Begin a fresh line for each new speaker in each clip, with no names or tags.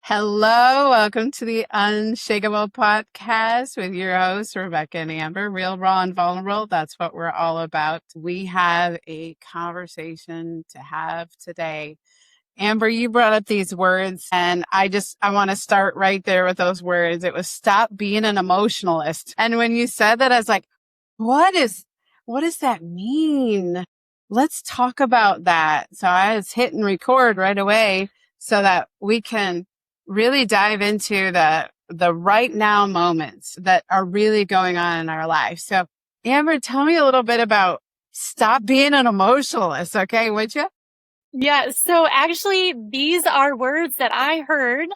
Hello, welcome to the Unshakable Podcast with your hosts, Rebecca and Amber. Real, raw, and vulnerable. That's what we're all about. We have a conversation to have today. Amber, you brought up these words, and I want to start right there with those words. It was stop being an emotionalist. And when you said that, I was like, what does that mean? Let's talk about that. So I was hitting record right away so that we can really dive into the right now moments that are really going on in our life. So Amber, tell me a little bit about stop being an emotionalist, okay, would you?
Yeah, so actually, these are words that I heard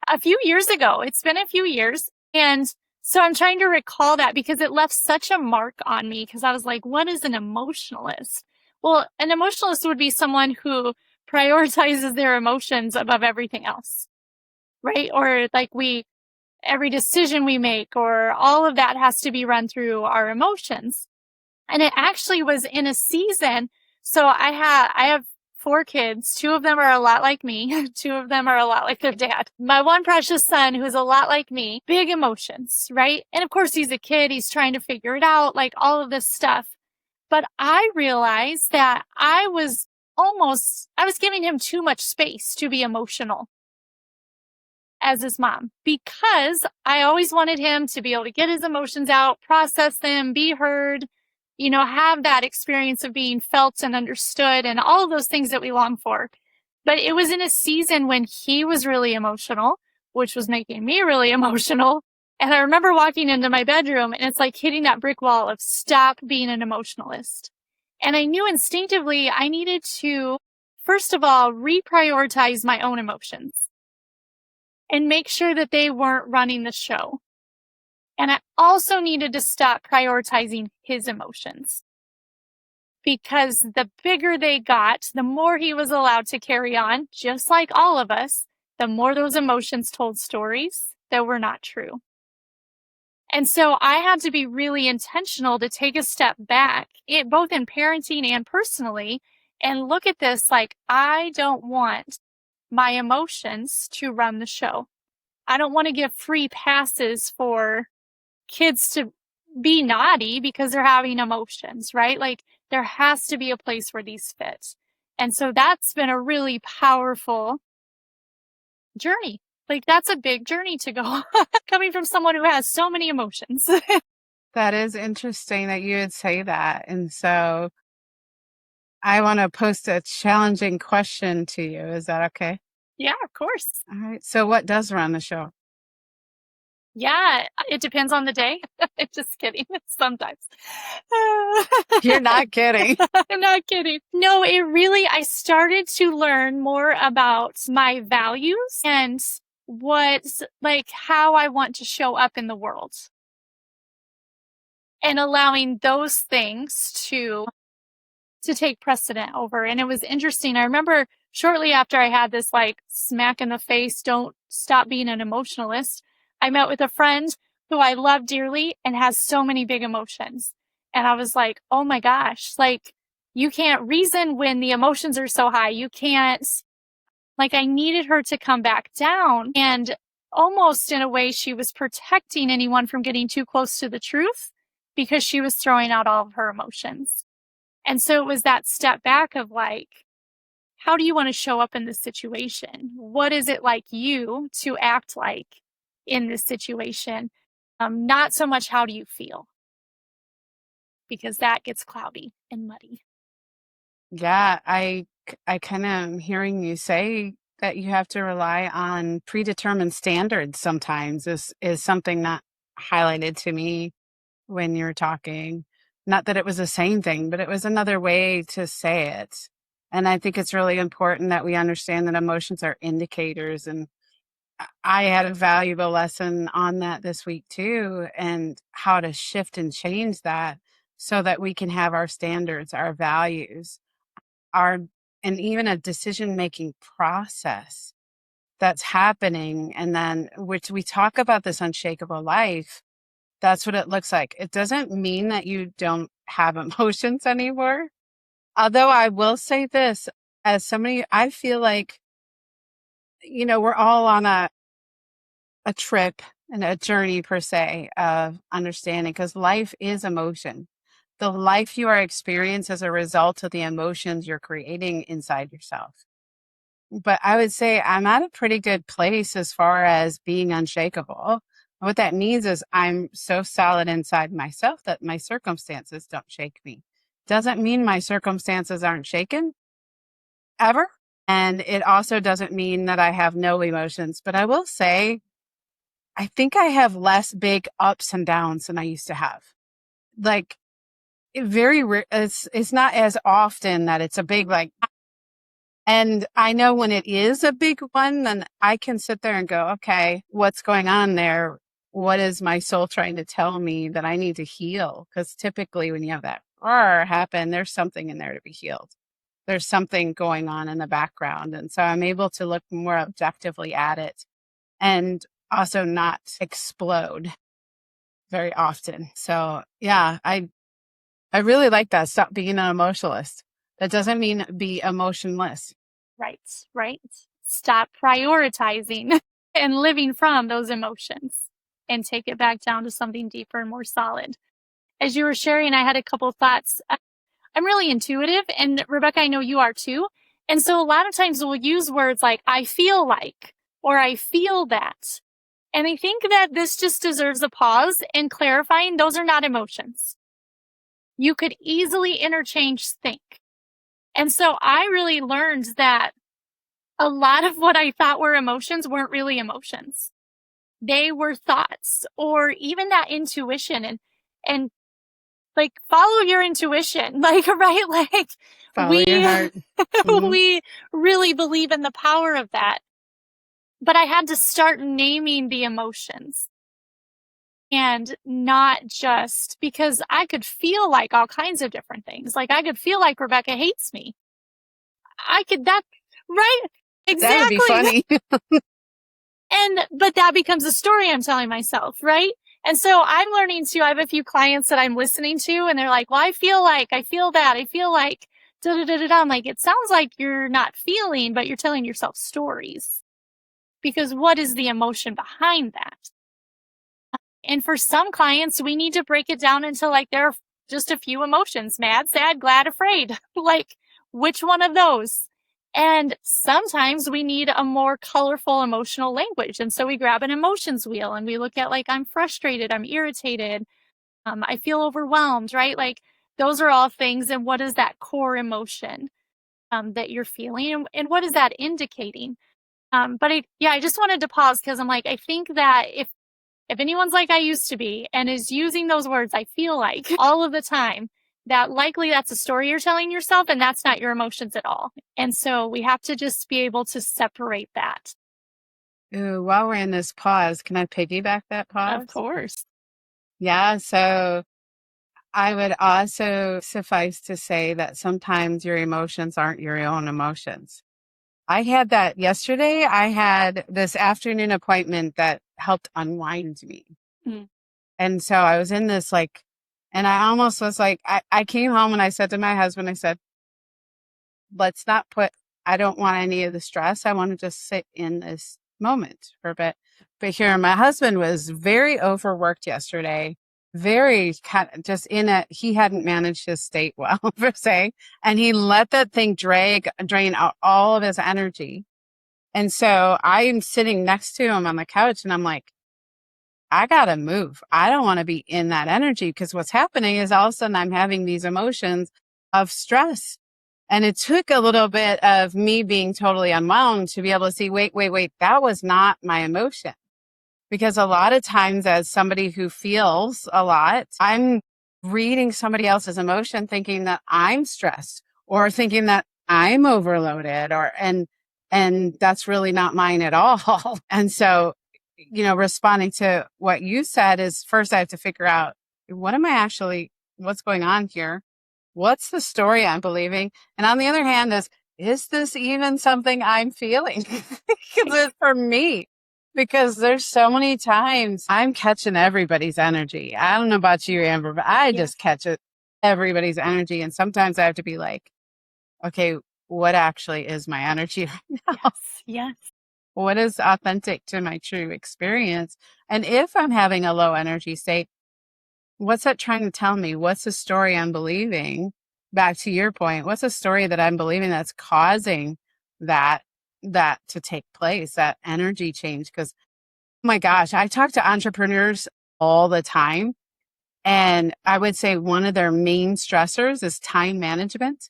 a few years ago. It's been a few years. And so I'm trying to recall that because it left such a mark on me because I was like, what is an emotionalist? Well, an emotionalist would be someone who prioritizes their emotions above everything else, right? Or every decision we make or all of that has to be run through our emotions. And it actually was in a season. So I have four kids. Two of them are a lot like me. Two of them are a lot like their dad. My one precious son, who's a lot like me, big emotions, right? And of course, he's a kid. He's trying to figure it out, like all of this stuff. But I realized that I was giving him too much space to be emotional as his mom because I always wanted him to be able to get his emotions out, process them, be heard, have that experience of being felt and understood and all of those things that we long for. But it was in a season when he was really emotional, which was making me really emotional. And I remember walking into my bedroom and it's like hitting that brick wall of stop being an emotionalist. And I knew instinctively I needed to, first of all, reprioritize my own emotions and make sure that they weren't running the show. And I also needed to stop prioritizing his emotions because the bigger they got, the more he was allowed to carry on, just like all of us, the more those emotions told stories that were not true. And so I had to be really intentional to take a step back, both in parenting and personally, and look at this like, I don't want my emotions to run the show. I don't want to give free passes for kids to be naughty because they're having emotions, right? Like there has to be a place where these fit. And so that's been a really powerful journey. Like that's a big journey to go coming from someone who has so many emotions.
That is interesting that you would say that. And so I want to post a challenging question to you. Is that okay?
Yeah, of course.
All right. So what does run the show?
Yeah, it depends on the day. Just kidding. Sometimes.
You're not kidding.
I'm not kidding. No, I started to learn more about my values and how I want to show up in the world and allowing those things to take precedent over. And it was interesting. I remember shortly after I had this like smack in the face, don't stop being an emotionalist, I met with a friend who I love dearly and has so many big emotions. And I was like, oh my gosh, like you can't reason when the emotions are so high. You can't, like, I needed her to come back down. And almost in a way, she was protecting anyone from getting too close to the truth because she was throwing out all of her emotions. And so it was that step back of like, how do you want to show up in this situation? What is it like you to act like in this situation? Not so much how do you feel, because that gets cloudy and muddy.
Yeah, I kind of am hearing you say that you have to rely on predetermined standards sometimes is something that highlighted to me when you were talking. Not that it was the same thing, but it was another way to say it. And I think it's really important that we understand that emotions are indicators. And I had a valuable lesson on that this week too, and how to shift and change that so that we can have our standards, our values, our and even a decision-making process that's happening. And then which we talk about this unshakable life, that's what it looks like. It doesn't mean that you don't have emotions anymore. Although I will say this, as somebody, I feel like we're all on a trip and a journey per se of understanding because life is emotion. The life you are experiencing as a result of the emotions you're creating inside yourself. But I would say I'm at a pretty good place as far as being unshakable. What that means is I'm so solid inside myself that my circumstances don't shake me. Doesn't mean my circumstances aren't shaken ever. And it also doesn't mean that I have no emotions. But I will say, I think I have less big ups and downs than I used to have. Like, it's not as often that it's a big, like, and I know when it is a big one, then I can sit there and go, okay, what's going on there? What is my soul trying to tell me that I need to heal? Because typically when you have that roar happen, there's something in there to be healed. There's something going on in the background. And so I'm able to look more objectively at it and also not explode very often. So yeah, I really like that. Stop being an emotionalist. That doesn't mean be emotionless.
Right, right. Stop prioritizing and living from those emotions and take it back down to something deeper and more solid. As you were sharing, I had a couple thoughts. I'm really intuitive, and Rebecca, I know you are too. And so a lot of times we'll use words like, I feel like, or I feel that. And I think that this just deserves a pause and clarifying those are not emotions. You could easily interchange think. And so I really learned that a lot of what I thought were emotions weren't really emotions. They were thoughts or even that intuition and like follow your intuition. Like, right? Like
Follow your
we,
heart. Hmm.
we really believe in the power of that. But I had to start naming the emotions and not just because I could feel like all kinds of different things. Like I could feel like Rebecca hates me. I could that, right?
That would be
Exactly.
funny.
But that becomes a story I'm telling myself, right? And so I'm learning to, I have a few clients that I'm listening to and they're like, well, I feel that, I feel like da da da da da. I'm like, it sounds like you're not feeling, but you're telling yourself stories. Because what is the emotion behind that? And for some clients, we need to break it down into like there are just a few emotions, mad, sad, glad, afraid. Like, which one of those? And sometimes we need a more colorful emotional language. And so we grab an emotions wheel and we look at like, I'm frustrated, I'm irritated, I feel overwhelmed, right? Like those are all things. And what is that core emotion that you're feeling? And what is that indicating? I just wanted to pause because I'm like, I think that if anyone's like I used to be and is using those words, I feel like all of the time, that likely that's a story you're telling yourself and that's not your emotions at all. And so we have to just be able to separate that.
Ooh, while we're in this pause, can I piggyback that
Of
pause?
course.
Yeah. So I would also suffice to say that sometimes your emotions aren't your own emotions. I had that yesterday. I had this afternoon appointment that helped unwind me.
Mm.
And so I was in this like, and I almost was like, I came home and I said to my husband, I said, let's not put, I don't want any of the stress. I want to just sit in this moment for a bit. But here, my husband was very overworked yesterday, very kind of just in it. He hadn't managed his state well, per se, and he let that thing drain out all of his energy. And so I'm sitting next to him on the couch and I'm like, I gotta move. I don't want to be in that energy because what's happening is all of a sudden I'm having these emotions of stress. And it took a little bit of me being totally unwound to be able to see, wait, that was not my emotion. Because a lot of times as somebody who feels a lot, I'm reading somebody else's emotion thinking that I'm stressed or thinking that I'm overloaded and that's really not mine at all. And so, responding to what you said is first I have to figure out what's going on here? What's the story I'm believing? And on the other hand is this even something I'm feeling? Because it's for me. Because there's so many times I'm catching everybody's energy. I don't know about you, Amber, but I
Yes.
just catch everybody's energy. And sometimes I have to be like, okay, what actually is my energy right now?
Yes. Yes.
What is authentic to my true experience? And if I'm having a low energy state, what's that trying to tell me? What's the story I'm believing? Back to your point, what's the story that I'm believing that's causing that to take place, that energy change? Because oh my gosh, I talk to entrepreneurs all the time, and I would say one of their main stressors is time management.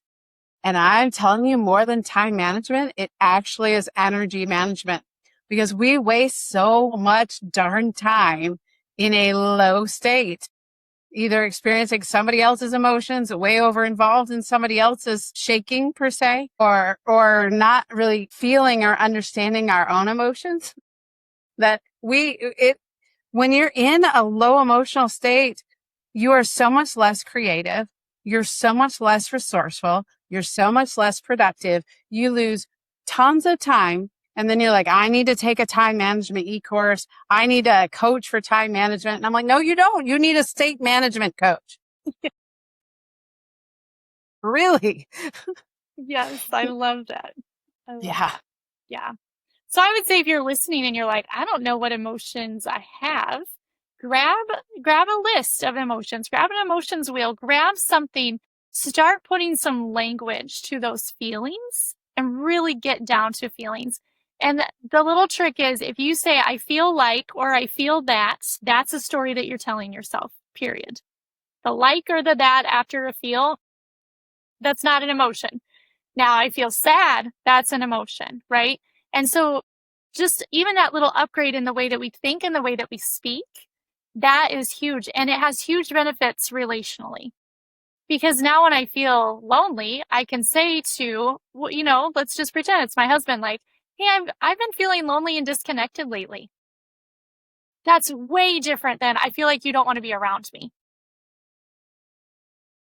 And I'm telling you, more than time management, it actually is energy management, because we waste so much darn time in a low state, either experiencing somebody else's emotions, way over involved in somebody else's shaking per se, or not really feeling or understanding our own emotions. That when you're in a low emotional state, you are so much less creative. You're so much less resourceful. You're so much less productive. You lose tons of time. And then you're like, I need to take a time management e-course. I need a coach for time management. And I'm like, no, you don't. You need a state management coach. Really?
Yes, I love that. I love
Yeah.
that. Yeah. So I would say if you're listening and you're like, I don't know what emotions I have, grab grab a list of emotions, grab an emotions wheel, grab something, start putting some language to those feelings and really get down to feelings. And the little trick is if you say I feel like or I feel that, that's a story that you're telling yourself. Period. The like or the that after a feel, that's not an emotion. Now I feel sad. That's an emotion, right? And so just even that little upgrade in the way that we think and the way that we speak, that is huge. And it has huge benefits relationally. Because now when I feel lonely, I can say to, let's just pretend it's my husband, like, hey, I've been feeling lonely and disconnected lately. That's way different than I feel like you don't want to be around me.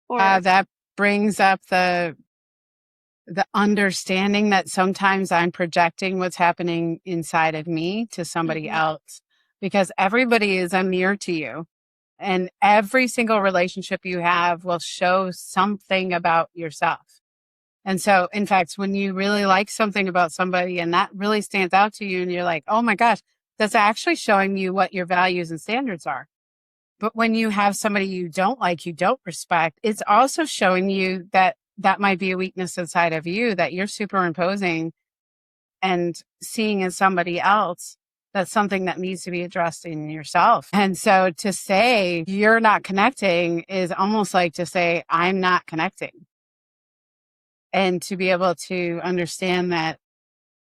Or,
That brings up the understanding that sometimes I'm projecting what's happening inside of me to somebody
mhm,
else, because everybody is a mirror to you, and every single relationship you have will show something about yourself. And so, in fact, when you really like something about somebody and that really stands out to you and you're like, oh my gosh, that's actually showing you what your values and standards are. But when you have somebody you don't like, you don't respect, it's also showing you that that might be a weakness inside of you that you're superimposing and seeing in somebody else. That's something that needs to be addressed in yourself. And so to say you're not connecting is almost like to say, I'm not connecting. And to be able to understand that,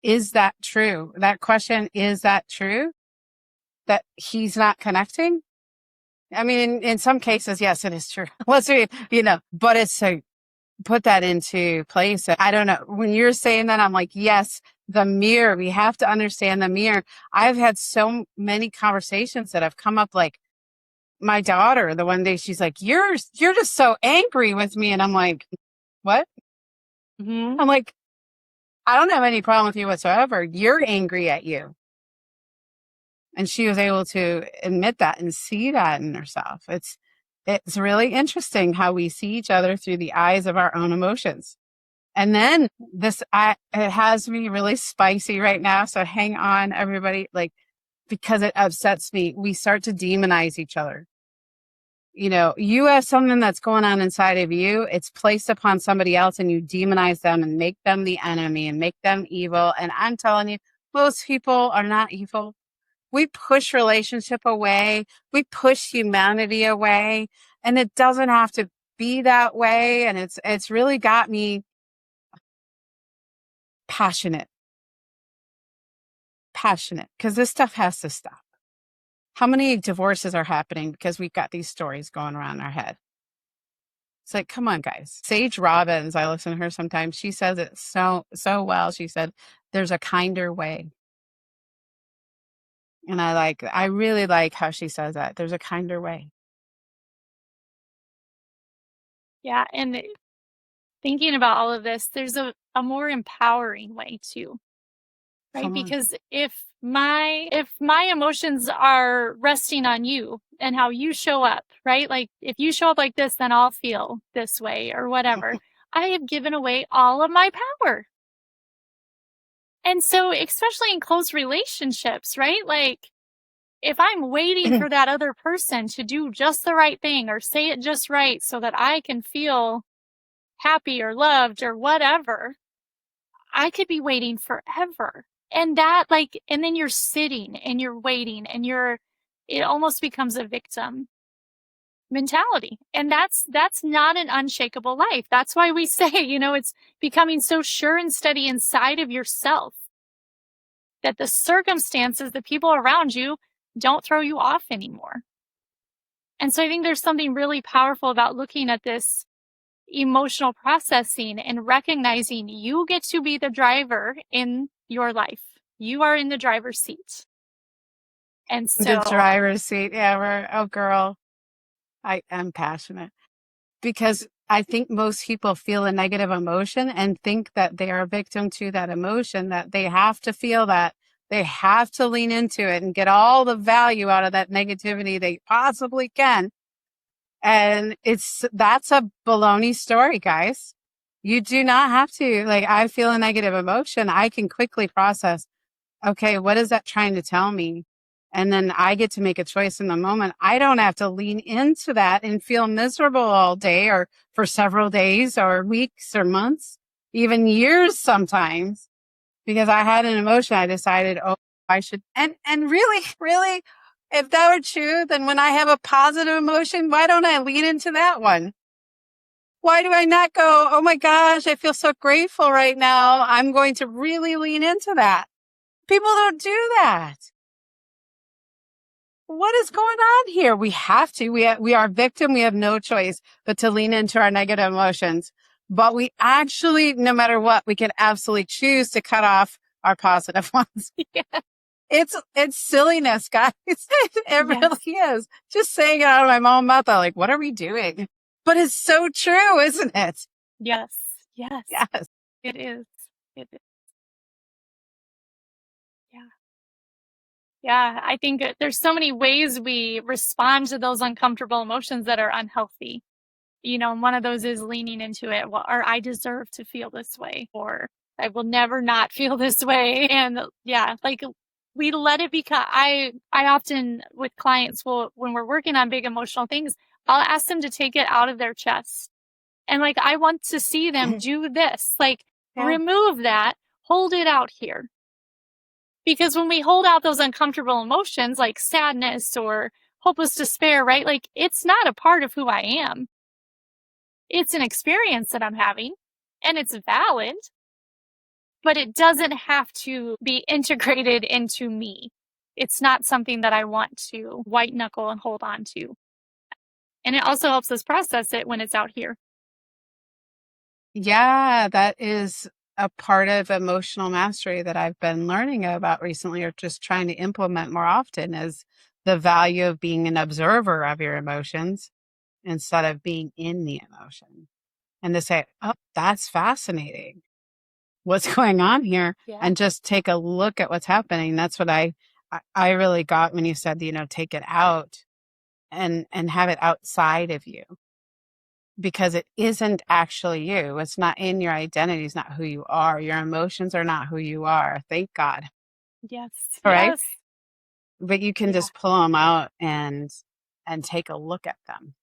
is that true? That question, is that true? That he's not connecting? I mean, in some cases, yes, it is true. Let's see, but it's to put that into place. I don't know. When you're saying that, I'm like, yes, the mirror, we have to understand the mirror. I've had so many conversations that have come up, like my daughter, the one day she's like, you're just so angry with me. And I'm like, what?
mhm.
I'm like, I don't have any problem with you whatsoever. You're angry at you. And she was able to admit that and see that in herself. It's really interesting how we see each other through the eyes of our own emotions. And then it has me really spicy right now. So hang on, everybody, like, because it upsets me. We start to demonize each other. You have something that's going on inside of you. It's placed upon somebody else and you demonize them and make them the enemy and make them evil. And I'm telling you, most people are not evil. We push relationship away. We push humanity away, and it doesn't have to be that way. And it's really got me passionate, because this stuff has to stop. How many divorces are happening because we've got these stories going around our head? It's like, come on, guys. Sage Robbins, I listen to her sometimes. She says it so well. She said, there's a kinder way. And I really like how she says that. There's a kinder way.
Yeah. And thinking about all of this, there's a more empowering way too, right?
Come on.
Because if my emotions are resting on you and how you show up, right? Like if you show up like this, then I'll feel this way or whatever. I have given away all of my power. And so, especially in close relationships, right? Like, if I'm waiting for that other person to do just the right thing or say it just right so that I can feel happy or loved or whatever, I could be waiting forever. And that, like, and then you're sitting and you're waiting and it almost becomes a victim mentality. And that's not an unshakable life. That's why we say, it's becoming so sure and steady inside of yourself that the circumstances, the people around you don't throw you off anymore. And so I think there's something really powerful about looking at this emotional processing and recognizing you get to be the driver in your life. You are in the driver's seat. And
The
so,
driver's seat. Yeah, oh, girl, I am passionate because I think most people feel a negative emotion and think that they are a victim to that emotion, that they have to feel that. They have to lean into it and get all the value out of that negativity they possibly can. And that's a baloney story, guys. You do not have to. Like, I feel a negative emotion. I can quickly process, okay, what is that trying to tell me? And then I get to make a choice in the moment. I don't have to lean into that and feel miserable all day or for several days or weeks or months, even years sometimes, because I had an emotion. I decided, oh, I should. And really, really, if that were true, then when I have a positive emotion, why don't I lean into that one? Why do I not go, oh my gosh, I feel so grateful right now. I'm going to really lean into that. People don't do that. What is going on here? We have to. We are a victim. We have no choice but to lean into our negative emotions. But we actually, no matter what, we can absolutely choose to cut off our positive ones.
yeah.
It's silliness, guys. It
Yes.
really is. Just saying it out of my own mouth. I'm like, what are we doing? But it's so true, isn't it?
Yes. Yes.
Yes.
It is. It is. Yeah. Yeah. I think there's so many ways we respond to those uncomfortable emotions that are unhealthy. And one of those is leaning into it. Well, or I deserve to feel this way, or I will never not feel this way. And yeah, like we let it become, I often with clients will, when we're working on big emotional things, I'll ask them to take it out of their chest. And like, I want to see them do this, like
Yeah.
remove that, hold it out here. Because when we hold out those uncomfortable emotions like sadness or hopeless despair, right? Like it's not a part of who I am. It's an experience that I'm having and it's valid, but it doesn't have to be integrated into me. It's not something that I want to white knuckle and hold on to. And it also helps us process it when it's out here.
Yeah, that is a part of emotional mastery that I've been learning about recently or just trying to implement more often is the value of being an observer of your emotions instead of being in the emotion. And to say, oh, that's fascinating. What's going on here?
Yeah.
And just take a look at what's happening. That's what I really got when you said, take it out and have it outside of you because it isn't actually you. It's not in your identity. It's not who you are. Your emotions are not who you are. Thank God.
Yes.
All right.
Yes.
But you can
Yeah.
just pull them out and take a look at them,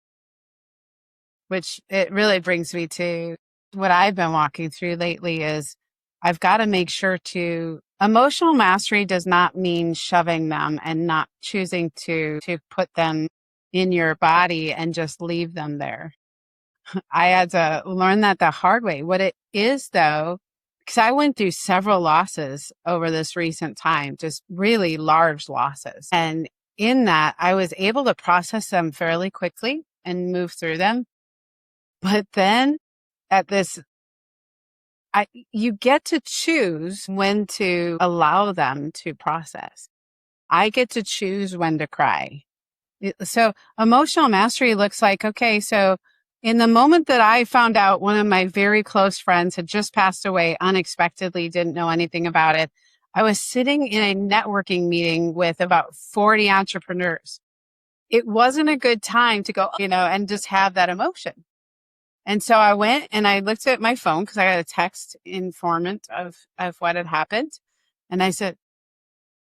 which it really brings me to what I've been walking through lately is I've got to make sure to emotional mastery does not mean shoving them and not choosing to put them in your body and just leave them there. I had to learn that the hard way. What it is though, because I went through several losses over this recent time, just really large losses. And in that, I was able to process them fairly quickly and move through them. But then at this, you get to choose when to allow them to process. I get to choose when to cry. So emotional mastery looks like, okay, so in the moment that I found out one of my very close friends had just passed away unexpectedly, didn't know anything about it, I was sitting in a networking meeting with about 40 entrepreneurs. It wasn't a good time to go, and just have that emotion. And so I went and I looked at my phone because I got a text informant of what had happened. And I said,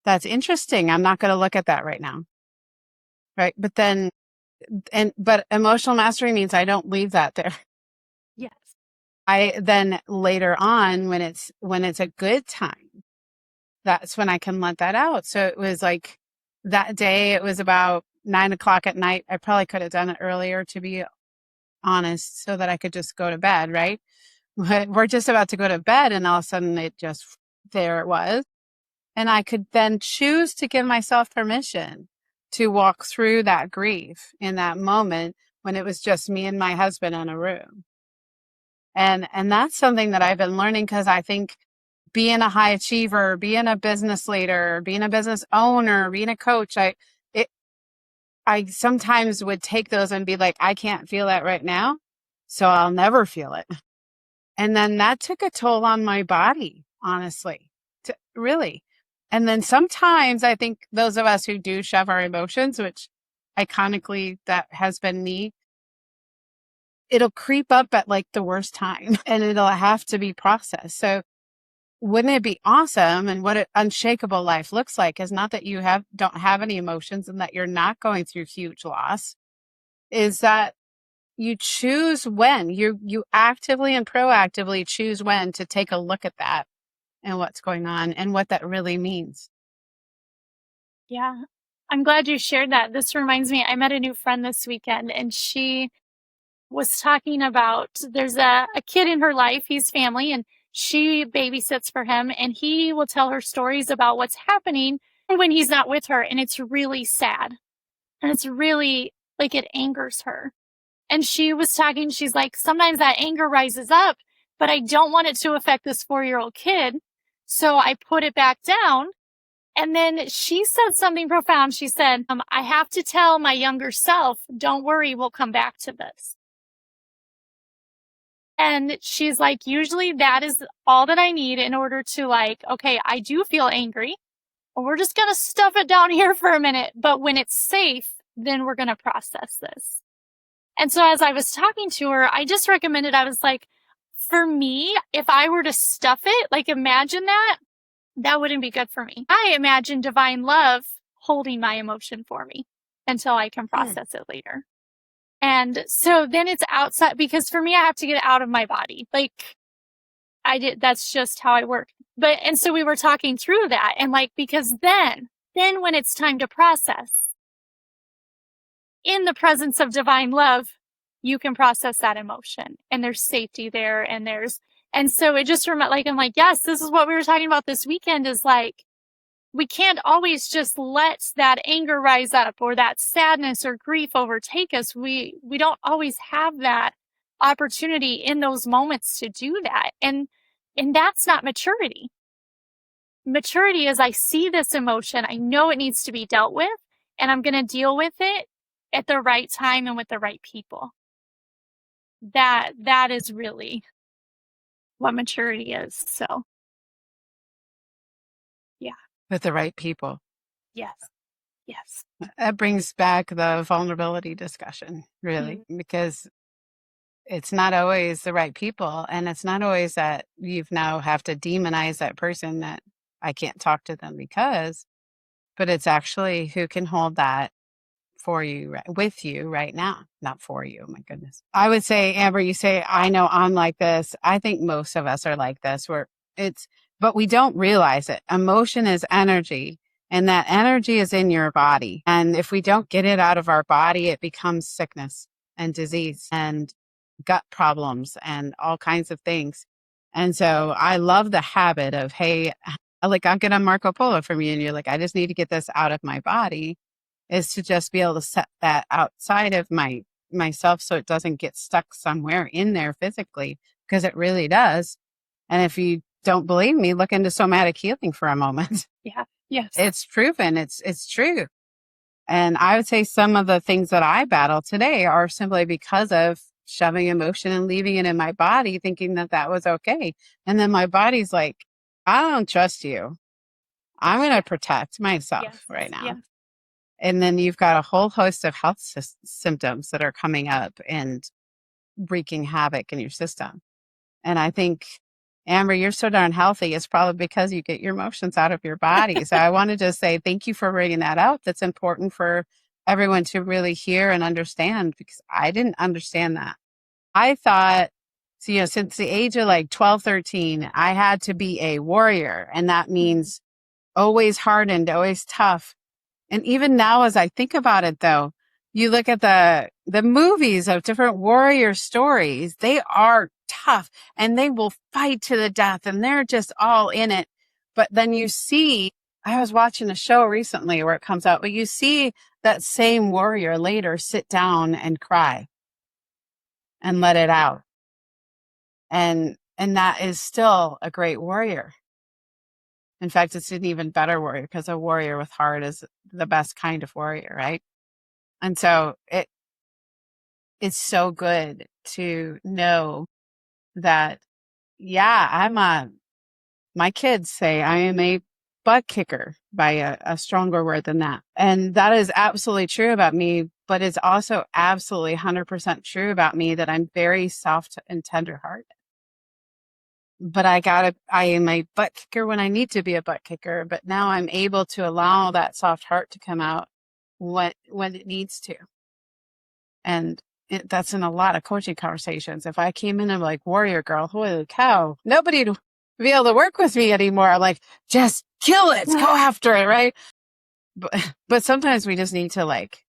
that's interesting. I'm not going to look at that right now. Right. But then, but emotional mastery means I don't leave that there.
Yes.
I then later on, when it's a good time, that's when I can let that out. So it was like that day, it was about 9 o'clock at night. I probably could have done it earlier, to be honest, so that I could just go to bed, right? But we're just about to go to bed, and all of a sudden it just, there it was. And I could then choose to give myself permission to walk through that grief in that moment when it was just me and my husband in a room. And that's something that I've been learning, because I think being a high achiever, being a business leader, being a business owner, being a coach, it, I sometimes would take those and be like, I can't feel that right now, so I'll never feel it. And then that took a toll on my body, honestly, really. And then sometimes I think those of us who do shove our emotions, which iconically that has been me, it'll creep up at like the worst time and it'll have to be processed. So wouldn't it be awesome? And what an unshakable life looks like is not that you don't have any emotions and that you're not going through huge loss, is that you choose when you actively and proactively choose when to take a look at that and what's going on and what that really means.
Yeah. I'm glad you shared that. This reminds me, I met a new friend this weekend, and she was talking about there's a kid in her life, he's family, and she babysits for him, and he will tell her stories about what's happening when he's not with her. And it's really sad. And it's really like it angers her. And she was talking, she's like, sometimes that anger rises up, but I don't want it to affect this 4-year-old kid. So I put it back down. And then she said something profound. She said, I have to tell my younger self, don't worry, we'll come back to this. And she's like, usually that is all that I need in order to, like, okay, I do feel angry. We're just going to stuff it down here for a minute. But when it's safe, then we're going to process this. And so as I was talking to her, I just recommended, I was like, for me, if I were to stuff it, like imagine that wouldn't be good for me. I imagine divine love holding my emotion for me until I can process it later. And so then it's outside, because for me, I have to get it out of my body. Like that's just how I work. And so we were talking through that, and like, because then when it's time to process in the presence of divine love, you can process that emotion, and there's safety there. And so it just like, I'm like, yes, this is what we were talking about this weekend, is like, we can't always just let that anger rise up or that sadness or grief overtake us. We don't always have that opportunity in those moments to do that. And that's not maturity. Maturity is, I see this emotion, I know it needs to be dealt with, and I'm going to deal with it at the right time and with the right people. That is really what maturity is. So, yeah.
With the right people.
Yes. Yes.
That brings back the vulnerability discussion, really, because it's not always the right people. And it's not always that you've now have to demonize that person, that I can't talk to them because, but it's actually who can hold that for you, with you right now, not for you. Oh my goodness. I would say, Amber, you say, I know I'm like this. I think most of us are like this, but we don't realize it. Emotion is energy, and that energy is in your body. And if we don't get it out of our body, it becomes sickness and disease and gut problems and all kinds of things. And so I love the habit of, hey, like, I'll get a Marco Polo from you, and you're like, I just need to get this out of my body, is to just be able to set that outside of myself so it doesn't get stuck somewhere in there physically, because it really does. And if you don't believe me, look into somatic healing for a moment.
Yeah. Yes.
It's proven. It's true. And I would say some of the things that I battle today are simply because of shoving emotion and leaving it in my body, thinking that that was okay. And then my body's like, I don't trust you. I'm going to protect myself right now.
Yes.
And then you've got a whole host of health symptoms that are coming up and wreaking havoc in your system. And I think Amber, you're so darn healthy. It's probably because you get your emotions out of your body. So I wanted to say thank you for bringing that out. That's important for everyone to really hear and understand because I didn't understand that. I thought, so, since the age of like 12, 13, I had to be a warrior. And that means always hardened, always tough. And even now, as I think about it, though, you look at the movies of different warrior stories, they are tough and they will fight to the death and they're just all in it. But then you see, I was watching a show recently where it comes out, but you see that same warrior later sit down and cry and let it out. And that is still a great warrior. In fact, it's an even better warrior because a warrior with heart is the best kind of warrior, right? And so it's so good to know that, yeah, my kids say I am a butt kicker by a stronger word than that. And that is absolutely true about me, but it's also absolutely 100% true about me that I'm very soft and tender hearted. But I am a butt kicker when I need to be a butt kicker, but now I'm able to allow that soft heart to come out when it needs to. And that's in a lot of coaching conversations. If I came in and I'm like, warrior girl, holy cow, nobody would be able to work with me anymore. I'm like, just kill it, go after it, right? But sometimes we just need to like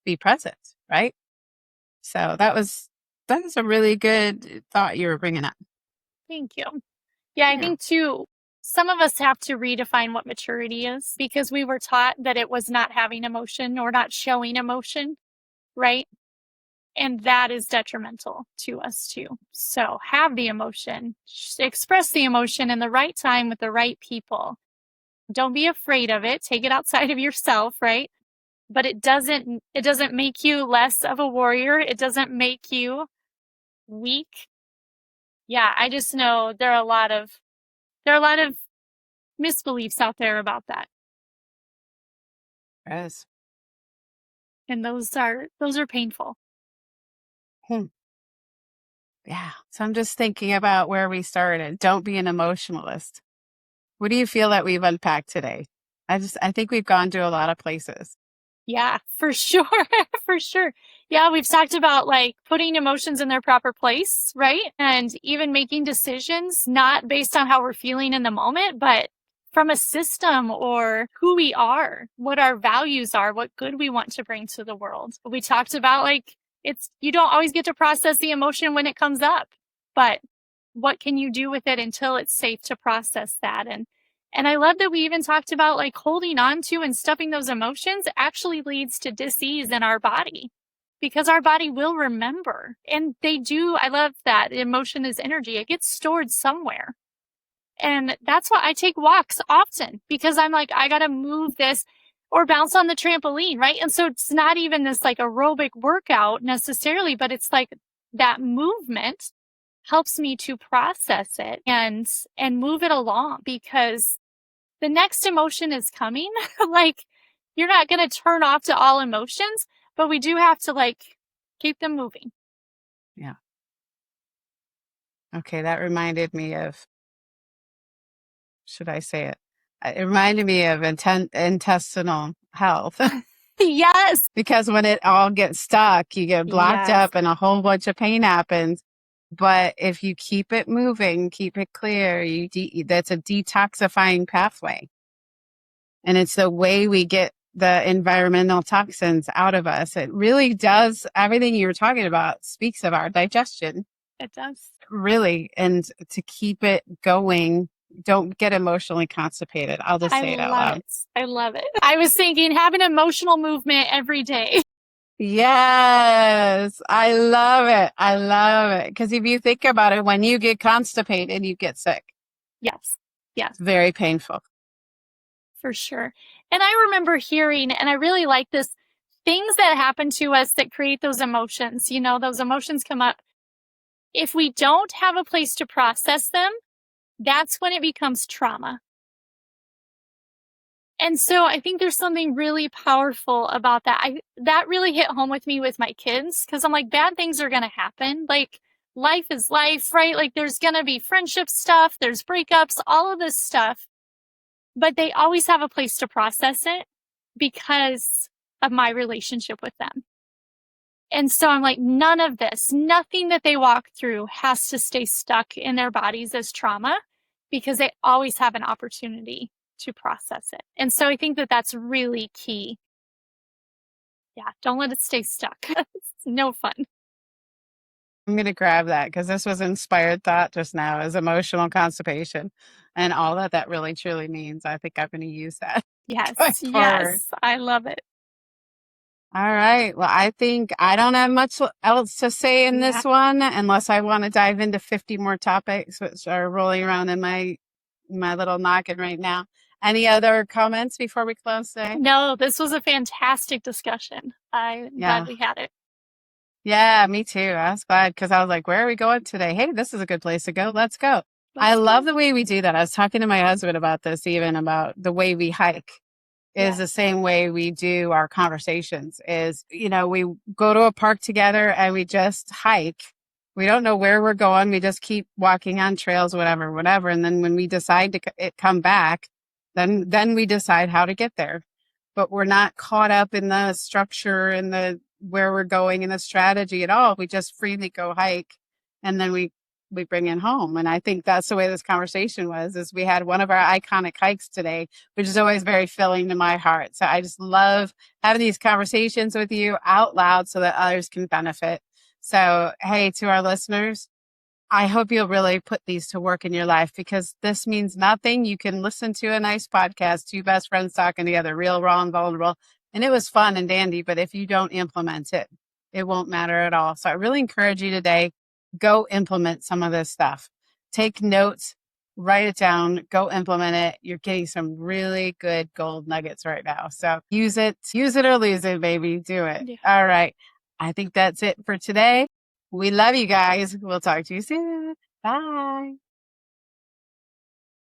be present, right? So that was a really good thought you were bringing up.
Thank you. Yeah, I
Yeah.
think too, some of us have to redefine what maturity is because we were taught that it was not having emotion or not showing emotion, right? And that is detrimental to us too. So have the emotion, express the emotion in the right time with the right people. Don't be afraid of it. Take it outside of yourself, right? But it doesn't make you less of a warrior. It doesn't make you weak. Yeah, I just know there are a lot of misbeliefs out there about that.
Yes.
And those are painful.
Hmm. Yeah. So I'm just thinking about where we started. Don't be an emotionalist. What do you feel that we've unpacked today? I think we've gone to a lot of places.
Yeah, for sure. For sure. Yeah, we've talked about like putting emotions in their proper place, right? And even making decisions not based on how we're feeling in the moment, but from a system or who we are, what our values are, what good we want to bring to the world. We talked about like you don't always get to process the emotion when it comes up, but what can you do with it until it's safe to process that? And I love that we even talked about like holding on to and stuffing those emotions actually leads to disease in our body because our body will remember. And they do. I love that emotion is energy. It gets stored somewhere. And that's why I take walks often because I'm like, I got to move this or bounce on the trampoline, right? And so it's not even this like aerobic workout necessarily, but it's like that movement helps me to process it and move it along because the next emotion is coming. Like you're not going to turn off to all emotions, but we do have to like keep them moving.
Yeah. Okay. That reminded me of, should I say it? It reminded me of intestinal health
Yes.
because when it all gets stuck, you get blocked
Yes.
up and a whole bunch of pain happens. But if you keep it moving, keep it clear, that's a detoxifying pathway. And it's the way we get the environmental toxins out of us. It really does. Everything you were talking about speaks of our digestion,
It does.
really. And to keep it going, don't get emotionally constipated. I'll just
I
say it out
love
loud.
it. I love it. I was thinking have an emotional movement every day.
Yes, I love it. I love it. Because if you think about it, when you get constipated, you get sick.
Yes. Yes.
It's very painful.
For sure. And I remember hearing, and I really like this, things that happen to us that create those emotions. You know, those emotions come up. If we don't have a place to process them, that's when it becomes trauma. And so I think there's something really powerful about that. That really hit home with me with my kids because I'm like, bad things are going to happen. Like, life is life, right? Like there's going to be friendship stuff, there's breakups, all of this stuff, but they always have a place to process it because of my relationship with them. And so I'm like, none of this, nothing that they walk through has to stay stuck in their bodies as trauma because they always have an opportunity to process it. And so I think that that's really key. Yeah, don't let it stay stuck. It's no fun.
I'm going to grab that because this was inspired thought just now is emotional constipation and all that that really truly means. I think I'm going to use that going
Yes,
forward.
yes, I love it.
All right. Well, I think I don't have much else to say in
Yeah.
this one unless I want to dive into 50 more topics, which are rolling around in my little noggin right now. Any other comments before we close today?
No, this was a fantastic discussion. I'm glad
Yeah.
we had it.
Yeah, me too. I was glad because I was like, where are we going today? Hey, this is a good place to go. Let's go. I
Let's
love
go.
the way we do that. I was talking to my husband about this, even about the way we hike is the
Yes.
same way we do our conversations is, we go to a park together and we just hike. We don't know where we're going. We just keep walking on trails, whatever, whatever. And then when we decide to come back, then we decide how to get there. But we're not caught up in the structure and the where we're going and the strategy at all. We just freely go hike and then we bring it home. And I think that's the way this conversation was, is we had one of our iconic hikes today, which is always very filling to my heart. So I just love having these conversations with you out loud so that others can benefit. So, hey, to our listeners, I hope you'll really put these to work in your life because this means nothing. You can listen to a nice podcast, two best friends talking together, real, raw, and vulnerable. And it was fun and dandy, but if you don't implement it, it won't matter at all. So I really encourage you today, go implement some of this stuff. Take notes, write it down, go implement it. You're getting some really good gold nuggets right now. So use it or lose it, baby. Do it.
Yeah.
All right. I think that's it for today. We love you guys. We'll talk to you soon. Bye.